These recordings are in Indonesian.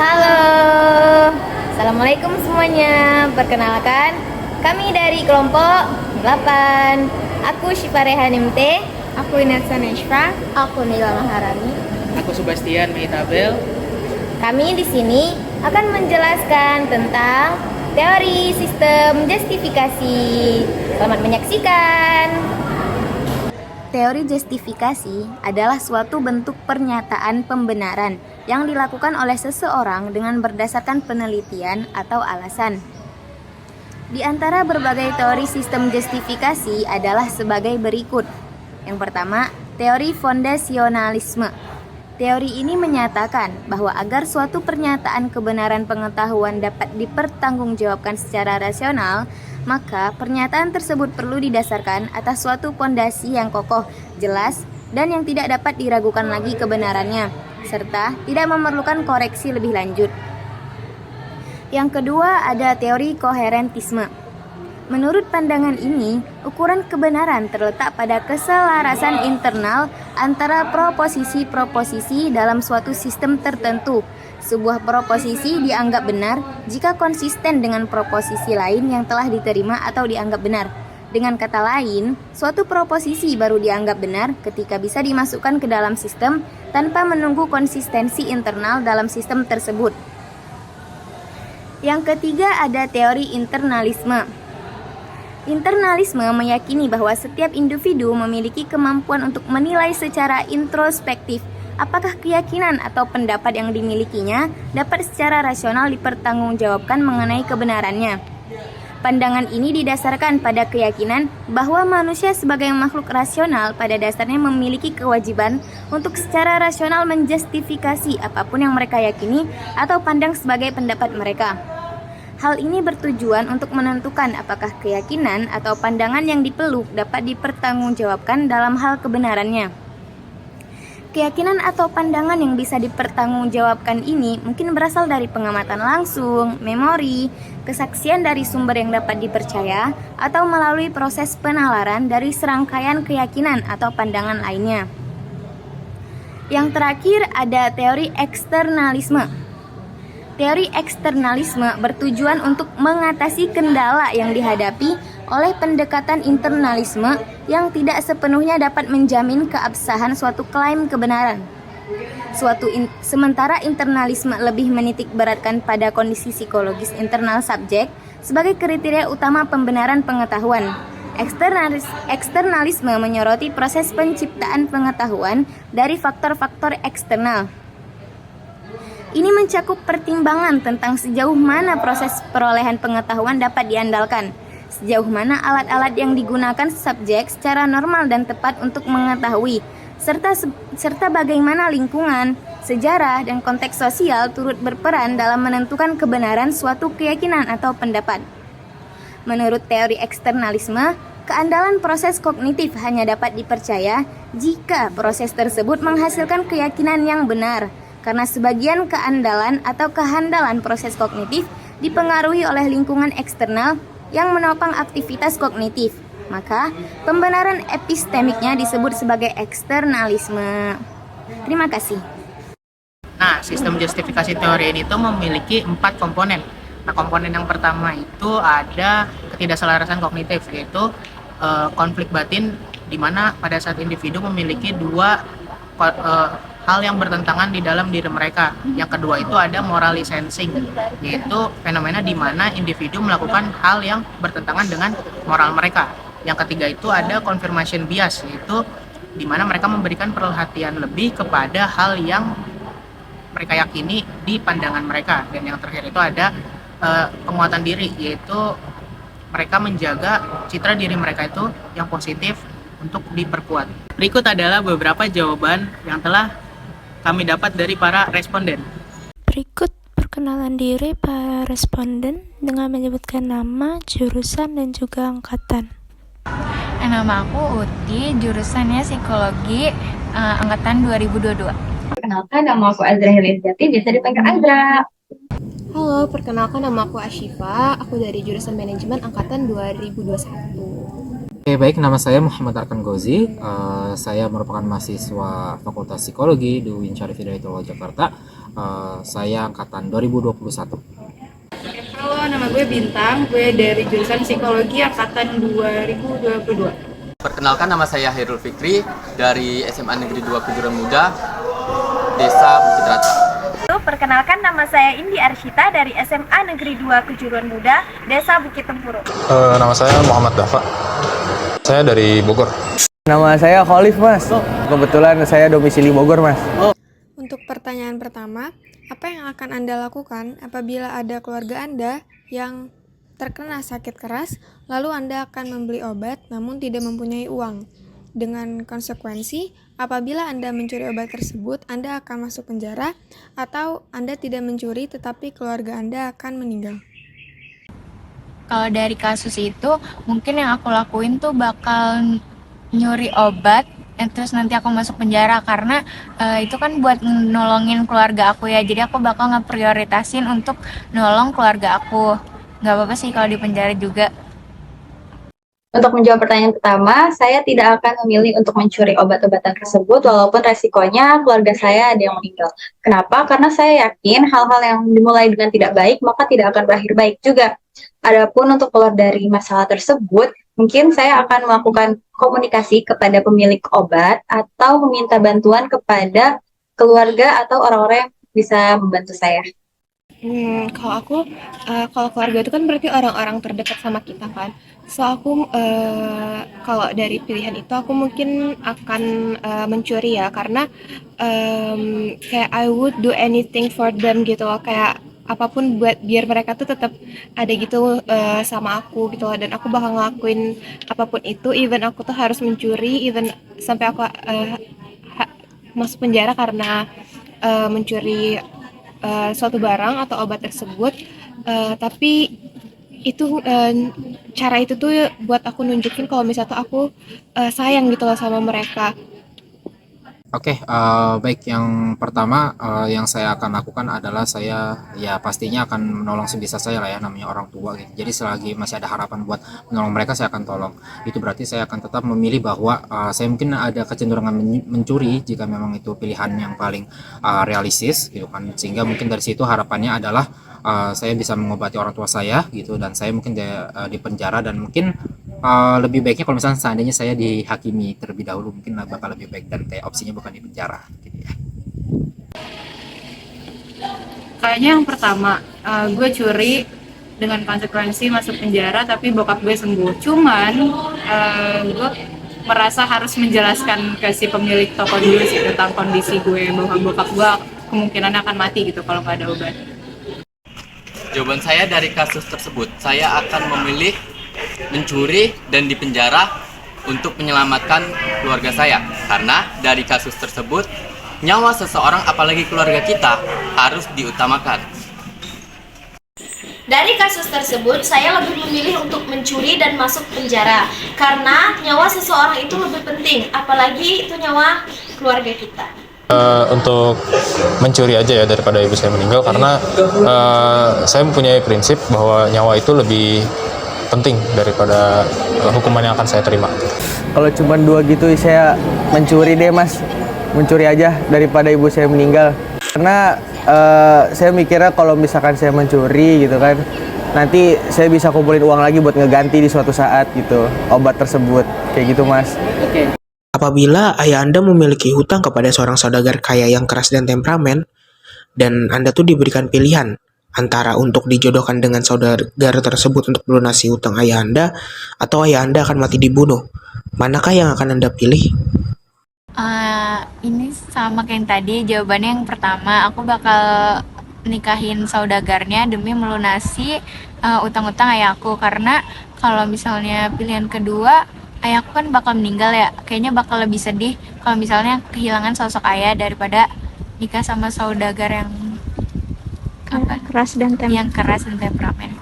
Halo, Assalamualaikum semuanya. Perkenalkan, kami dari kelompok 8. Aku Syifa Rehanim T. Aku Inatsa Neshfa. Aku Nila Maharani. Aku Sebastian Meitabel. Kami di sini akan menjelaskan tentang teori sistem justifikasi. Selamat menyaksikan. Teori justifikasi adalah suatu bentuk pernyataan pembenaran yang dilakukan oleh seseorang dengan berdasarkan penelitian atau alasan. Di antara berbagai teori sistem justifikasi adalah sebagai berikut. Yang pertama, teori fondasionalisme. Teori ini menyatakan bahwa agar suatu pernyataan kebenaran pengetahuan dapat dipertanggungjawabkan secara rasional, maka pernyataan tersebut perlu didasarkan atas suatu pondasi yang kokoh, jelas, dan yang tidak dapat diragukan lagi kebenarannya, serta tidak memerlukan koreksi lebih lanjut. Yang kedua ada teori koherentisme. Menurut pandangan ini, ukuran kebenaran terletak pada keselarasan internal antara proposisi-proposisi dalam suatu sistem tertentu. Sebuah proposisi dianggap benar jika konsisten dengan proposisi lain yang telah diterima atau dianggap benar. Dengan kata lain, suatu proposisi baru dianggap benar ketika bisa dimasukkan ke dalam sistem tanpa menunggu konsistensi internal dalam sistem tersebut. Yang ketiga ada teori internalisme. Internalisme meyakini bahwa setiap individu memiliki kemampuan untuk menilai secara introspektif apakah keyakinan atau pendapat yang dimilikinya dapat secara rasional dipertanggungjawabkan mengenai kebenarannya. Pandangan ini didasarkan pada keyakinan bahwa manusia sebagai makhluk rasional pada dasarnya memiliki kewajiban untuk secara rasional menjustifikasi apapun yang mereka yakini atau pandang sebagai pendapat mereka. Hal ini bertujuan untuk menentukan apakah keyakinan atau pandangan yang dipeluk dapat dipertanggungjawabkan dalam hal kebenarannya. Keyakinan atau pandangan yang bisa dipertanggungjawabkan ini mungkin berasal dari pengamatan langsung, memori, kesaksian dari sumber yang dapat dipercaya, atau melalui proses penalaran dari serangkaian keyakinan atau pandangan lainnya. Yang terakhir ada teori eksternalisme. Teori eksternalisme bertujuan untuk mengatasi kendala yang dihadapi oleh pendekatan internalisme yang tidak sepenuhnya dapat menjamin keabsahan suatu klaim kebenaran. Sementara internalisme lebih menitik beratkan pada kondisi psikologis internal subjek sebagai kriteria utama pembenaran pengetahuan. Eksternalisme menyoroti proses penciptaan pengetahuan dari faktor-faktor eksternal. Ini mencakup pertimbangan tentang sejauh mana proses perolehan pengetahuan dapat diandalkan, sejauh mana alat-alat yang digunakan subjek secara normal dan tepat untuk mengetahui, serta bagaimana lingkungan, sejarah, dan konteks sosial turut berperan dalam menentukan kebenaran suatu keyakinan atau pendapat. Menurut teori eksternalisme, keandalan proses kognitif hanya dapat dipercaya jika proses tersebut menghasilkan keyakinan yang benar, karena sebagian keandalan atau kehandalan proses kognitif dipengaruhi oleh lingkungan eksternal yang menopang aktivitas kognitif. Maka, pembenaran epistemiknya disebut sebagai eksternalisme. Terima kasih. Nah, sistem justifikasi teori ini tuh memiliki 4 komponen. Nah, komponen yang pertama itu ada ketidakselarasan kognitif, yaitu konflik batin, di mana pada saat individu memiliki dua hal yang bertentangan di dalam diri mereka. Yang kedua itu ada moralisensing, yaitu fenomena di mana individu melakukan hal yang bertentangan dengan moral mereka. Yang ketiga itu ada confirmation bias, yaitu di mana mereka memberikan perhatian lebih kepada hal yang mereka yakini di pandangan mereka. Dan yang terakhir itu ada penguatan diri, yaitu mereka menjaga citra diri mereka itu yang positif untuk diperkuat. Berikut adalah beberapa jawaban yang telah kami dapat dari para responden. Berikut perkenalan diri para responden dengan menyebutkan nama, jurusan, dan juga angkatan. Nama aku Uti, jurusannya psikologi, angkatan 2022. Perkenalkan, nama aku Azra Helianti, biasa dipanggil Azra. Halo, perkenalkan nama aku Ashifa, aku dari jurusan manajemen angkatan 2021. Oke, baik, nama saya Muhammad Arkan Gozi. Saya merupakan mahasiswa Fakultas Psikologi di UIN Syarif Hidayatullah Jakarta, Saya angkatan 2021. Halo, nama gue Bintang, gue dari jurusan Psikologi angkatan 2022. Perkenalkan, nama saya Hairul Fikri dari SMA Negeri 2 Kejuruan Muda, Desa Bukit Rata. Perkenalkan, nama saya Indi Arshita dari SMA Negeri 2 Kejuruan Muda, Desa Bukit Tempurung. Nama saya Muhammad Dafa. Saya dari Bogor. Nama saya Khalif, Mas. Kebetulan saya domisili Bogor, Mas. Untuk pertanyaan pertama, apa yang akan Anda lakukan apabila ada keluarga Anda yang terkena sakit keras, lalu Anda akan membeli obat namun tidak mempunyai uang? Dengan konsekuensi, apabila Anda mencuri obat tersebut, Anda akan masuk penjara, atau Anda tidak mencuri tetapi keluarga Anda akan meninggal. Kalau dari kasus itu, mungkin yang aku lakuin tuh bakal nyuri obat, terus nanti aku masuk penjara karena itu kan buat nolongin keluarga aku ya. Jadi aku bakal ngeprioritasin untuk nolong keluarga aku. Nggak apa-apa sih kalau di penjara juga. Untuk menjawab pertanyaan pertama, saya tidak akan memilih untuk mencuri obat-obatan tersebut walaupun resikonya keluarga saya ada yang meninggal. Kenapa? Karena saya yakin hal-hal yang dimulai dengan tidak baik maka tidak akan berakhir baik juga. Adapun untuk keluar dari masalah tersebut, mungkin saya akan melakukan komunikasi kepada pemilik obat atau meminta bantuan kepada keluarga atau orang-orang yang bisa membantu saya. Kalau keluarga itu kan berarti orang-orang terdekat sama kita kan. So aku kalau dari pilihan itu aku mungkin akan mencuri ya, karena kayak I would do anything for them gitu loh, kayak apapun buat biar mereka tuh tetap ada gitu sama aku gitu loh, dan aku bakal ngelakuin apapun itu, even aku tuh harus mencuri, even sampai aku masuk penjara karena mencuri suatu barang atau obat tersebut, tapi itu cara itu tuh buat aku nunjukin kalau misalnya tuh aku sayang gitu loh sama mereka. Oke, baik. Yang pertama yang saya akan lakukan adalah saya ya pastinya akan menolong sebisa saya lah ya, namanya orang tua gitu. Jadi selagi masih ada harapan buat menolong mereka, saya akan tolong. Itu berarti saya akan tetap memilih bahwa saya mungkin ada kecenderungan mencuri jika memang itu pilihan yang paling realistis gitu kan. Sehingga mungkin dari situ harapannya adalah saya bisa mengobati orang tua saya gitu, dan saya mungkin di penjara, dan mungkin lebih baiknya kalau misalnya seandainya saya dihakimi terlebih dahulu, mungkin bakal lebih baik, dan kayak opsinya bukan di penjara gitu ya. Kayaknya yang pertama, gue curi dengan konsekuensi masuk penjara tapi bokap gue sembuh. Cuman gue merasa harus menjelaskan ke si pemilik toko dulu sih tentang kondisi gue, bahwa bokap gue kemungkinan akan mati gitu kalau nggak ada obat. Jawaban saya dari kasus tersebut, saya akan memilih mencuri dan dipenjara untuk menyelamatkan keluarga saya. Karena dari kasus tersebut, nyawa seseorang apalagi keluarga kita harus diutamakan. Dari kasus tersebut, saya lebih memilih untuk mencuri dan masuk penjara karena nyawa seseorang itu lebih penting, apalagi itu nyawa keluarga kita. Untuk mencuri aja ya daripada ibu saya meninggal, karena saya mempunyai prinsip bahwa nyawa itu lebih penting daripada hukuman yang akan saya terima. Kalau cuma dua gitu, saya mencuri deh, Mas. Mencuri aja daripada ibu saya meninggal. Karena saya mikirnya kalau misalkan saya mencuri gitu kan, nanti saya bisa kumpulin uang lagi buat ngeganti di suatu saat gitu obat tersebut. Kayak gitu, Mas. Oke. Apabila ayah Anda memiliki hutang kepada seorang saudagar kaya yang keras dan temperamen, dan Anda tuh diberikan pilihan antara untuk dijodohkan dengan saudagar tersebut untuk melunasi hutang ayah Anda, atau ayah Anda akan mati dibunuh, manakah yang akan Anda pilih? Ini sama kayak yang tadi, jawabannya yang pertama, aku bakal nikahin saudagarnya demi melunasi utang-utang ayahku. Karena kalau misalnya pilihan kedua, ayahku kan bakal meninggal ya, kayaknya bakal lebih sedih kalau misalnya kehilangan sosok ayah daripada nikah sama saudagar yang keras dan temperamen.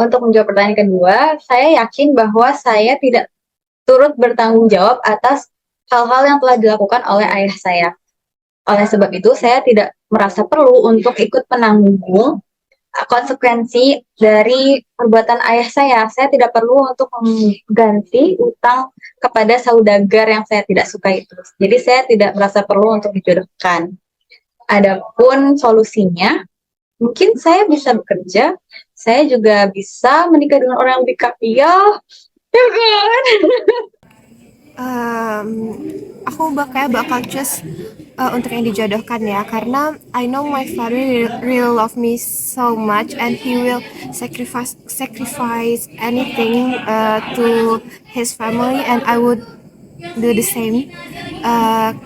Untuk menjawab pertanyaan kedua, saya yakin bahwa saya tidak turut bertanggung jawab atas hal-hal yang telah dilakukan oleh ayah saya. Oleh sebab itu, saya tidak merasa perlu untuk ikut menanggung konsekuensi dari perbuatan ayah saya. Saya tidak perlu untuk mengganti utang kepada saudagar yang saya tidak suka itu. Jadi saya tidak merasa perlu untuk dijodohkan. Adapun solusinya, mungkin saya bisa bekerja, saya juga bisa menikah dengan orang yang lebih kaya, ya kan? Aku bakal choose untuk yang dijodohkan ya, karena I know my father really love me so much and he will sacrifice anything to his family, and I would do the same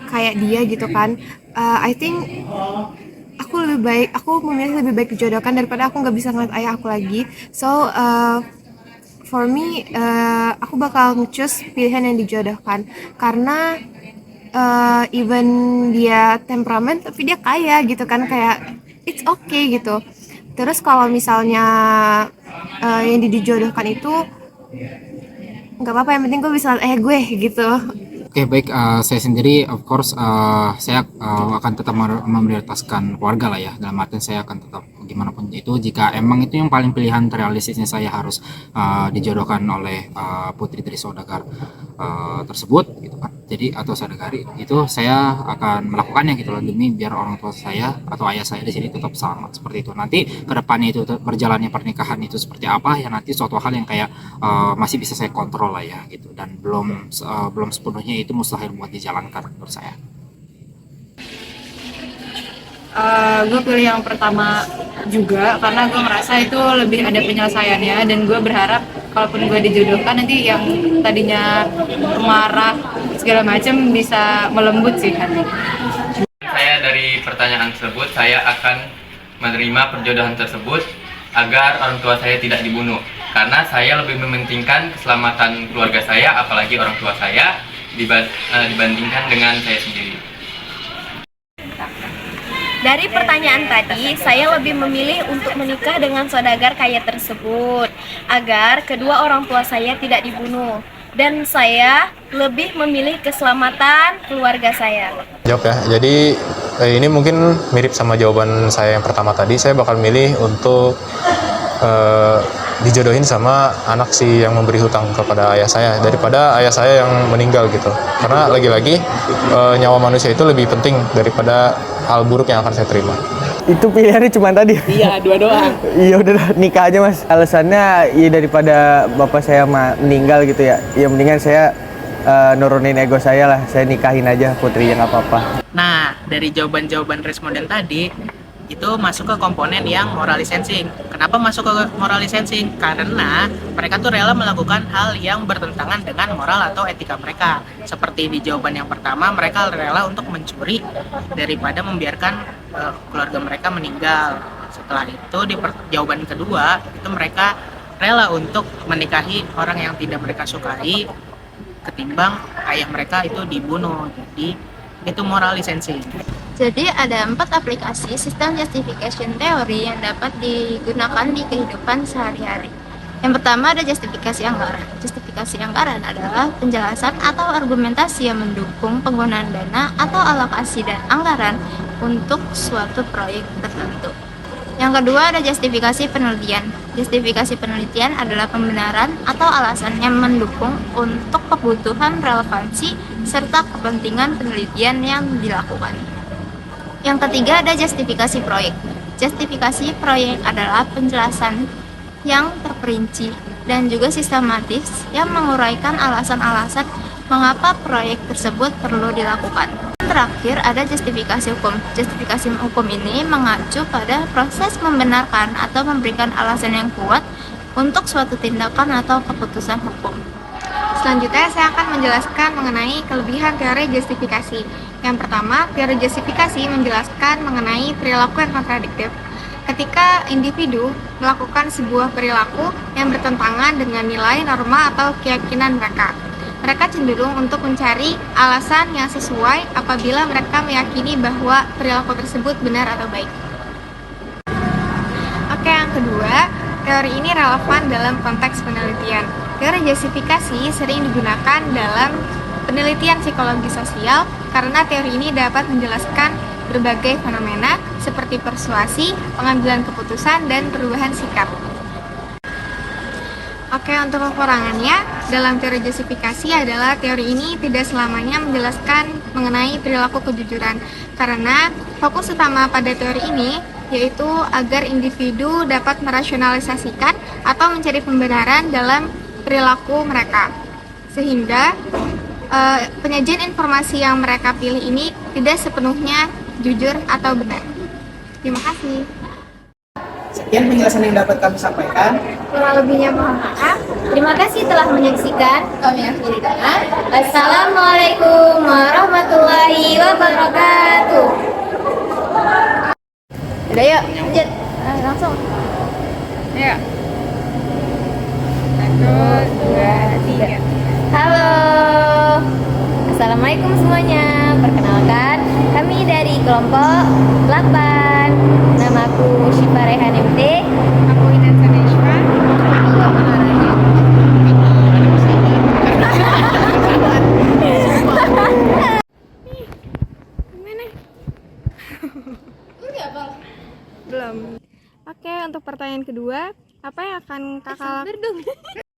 kayak dia gitu kan. I think aku memilih lebih baik dijodohkan daripada aku nggak bisa ngeliat ayah aku lagi. So for me, aku bakal nge-choose pilihan yang dijodohkan karena even dia temperamen tapi dia kaya gitu kan, kayak it's okay gitu. Terus kalau misalnya yang dijodohkan itu nggak apa-apa, yang penting gue bisa lihat gue gitu. Oke, baik. Saya sendiri, of course, saya akan tetap memprioritaskan keluarga lah ya. Dalam artian saya akan tetap gimana pun itu, jika emang itu yang paling pilihan realistisnya, saya harus dijodohkan oleh putri dari saudagar tersebut, gitu kan. Jadi atau saudagari itu, saya akan melakukannya gitu loh, demi biar orang tua saya atau ayah saya di sini tetap selamat seperti itu. Nanti kedepannya itu berjalannya pernikahan itu seperti apa ya, nanti suatu hal yang kayak masih bisa saya kontrol lah ya gitu, dan belum sepenuhnya itu mustahil buat dijalankan menurut saya. Gue pilih yang pertama juga karena gue merasa itu lebih ada penyelesaiannya, dan gue berharap kalaupun gue dijodohkan nanti yang tadinya marah segala macam bisa melembut sih hati. Saya dari pertanyaan tersebut, saya akan menerima perjodohan tersebut agar orang tua saya tidak dibunuh, karena saya lebih mementingkan keselamatan keluarga saya, apalagi orang tua saya, dibandingkan dengan saya sendiri. Dari pertanyaan tadi, saya lebih memilih untuk menikah dengan saudagar kaya tersebut agar kedua orang tua saya tidak dibunuh, dan saya lebih memilih keselamatan keluarga saya. Jawab ya. Jadi ini mungkin mirip sama jawaban saya yang pertama tadi. Saya bakal milih untuk dijodohin sama anak si yang memberi hutang kepada ayah saya daripada ayah saya yang meninggal gitu. Karena lagi-lagi nyawa manusia itu lebih penting daripada hal buruk yang akan saya terima. Itu pilihannya cuma tadi. Iya, dua doang. Iya udah nikah aja mas. Alasannya ya daripada bapak saya meninggal gitu ya. Ya mendingan saya nurunin ego saya lah. Saya nikahin aja putrinya, nggak apa-apa. Nah, dari jawaban-jawaban responden tadi itu masuk ke komponen yang moral licensing. Kenapa masuk ke moral licensing? Karena mereka tuh rela melakukan hal yang bertentangan dengan moral atau etika mereka. Seperti di jawaban yang pertama, mereka rela untuk mencuri daripada membiarkan keluarga mereka meninggal. Setelah itu di jawaban kedua, itu mereka rela untuk menikahi orang yang tidak mereka sukai ketimbang ayah mereka itu dibunuh. Jadi itu moral licensing. Jadi ada 4 aplikasi sistem justification teori yang dapat digunakan di kehidupan sehari-hari. Yang pertama ada justifikasi anggaran. Justifikasi anggaran adalah penjelasan atau argumentasi yang mendukung penggunaan dana atau alokasi dan anggaran untuk suatu proyek tertentu. Yang kedua ada justifikasi penelitian. Justifikasi penelitian adalah pembenaran atau alasan yang mendukung untuk kebutuhan relevansi serta kepentingan penelitian yang dilakukan. Yang ketiga ada justifikasi proyek. Justifikasi proyek adalah penjelasan yang terperinci dan juga sistematis yang menguraikan alasan-alasan mengapa proyek tersebut perlu dilakukan. Terakhir ada justifikasi hukum. Justifikasi hukum ini mengacu pada proses membenarkan atau memberikan alasan yang kuat untuk suatu tindakan atau keputusan hukum. Selanjutnya saya akan menjelaskan mengenai kelebihan teori justifikasi. Yang pertama, teori justifikasi menjelaskan mengenai perilaku yang kontradiktif. Ketika individu melakukan sebuah perilaku yang bertentangan dengan nilai, norma, atau keyakinan mereka, mereka cenderung untuk mencari alasan yang sesuai apabila mereka meyakini bahwa perilaku tersebut benar atau baik. Oke, yang kedua, teori ini relevan dalam konteks penelitian. Teori justifikasi sering digunakan dalam penelitian psikologi sosial karena teori ini dapat menjelaskan berbagai fenomena seperti persuasi, pengambilan keputusan, dan perubahan sikap. Oke, untuk kekurangannya, dalam teori justifikasi adalah teori ini tidak selamanya menjelaskan mengenai perilaku kejujuran. Karena fokus utama pada teori ini yaitu agar individu dapat merasionalisasikan atau mencari pembenaran dalam perilaku mereka. Sehingga penyajian informasi yang mereka pilih ini tidak sepenuhnya jujur atau benar. Terima kasih. Sekian penjelasan yang dapat kami sampaikan. Kurang lebihnya mohon maaf. Terima kasih telah menyaksikan. Kami akhiri dengan Assalamualaikum warahmatullahi wabarakatuh. Udah yuk, lanjut. Langsung. Ayo. 1, 2, 3. Halo. Assalamualaikum semuanya. Perkenalkan, kami dari kelompok 8. Namaku Syifa Rehan MT. Aku Inan Saneshwa. Belum. Oke, untuk pertanyaan kedua, apa yang akan kakak